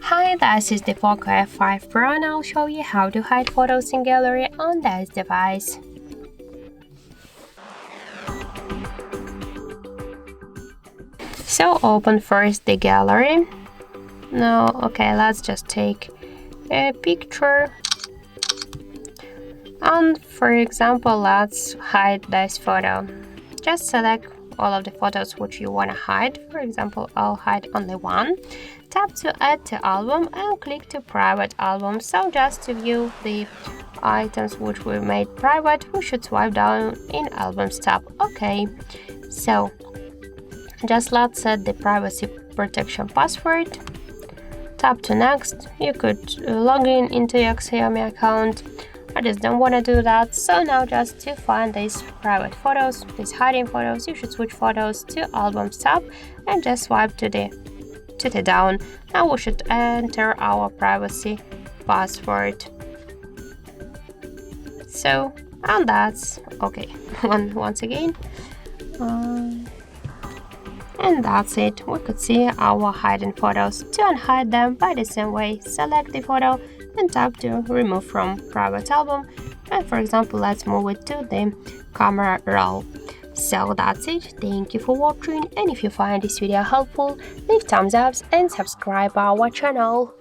Hi, this is the Poco F5 Pro and I'll show you how to hide photos in gallery on this device. So open first the gallery. Let's just take a picture. And for example, let's hide this photo. Just select all of the photos which you want to hide. For example, I'll hide only one. Tap to add to album and click to private album. So just to view the items which we made private, we should swipe down in albums tab. Okay, so just let's set the privacy protection password. Tap to next. You could log in into your Xiaomi account. I just don't want to do that, so now just to find these private photos, these hiding photos, you should switch photos to albums tab and just swipe to the down. Now we should enter our privacy password. So, and that's okay. Once again. And that's it. We could see our hidden photos. To unhide them by the same way, select the photo and tap to remove from private album. And for example, let's move it to the camera roll. So that's it. Thank you for watching, and if you find this video helpful, leave thumbs up and subscribe our channel.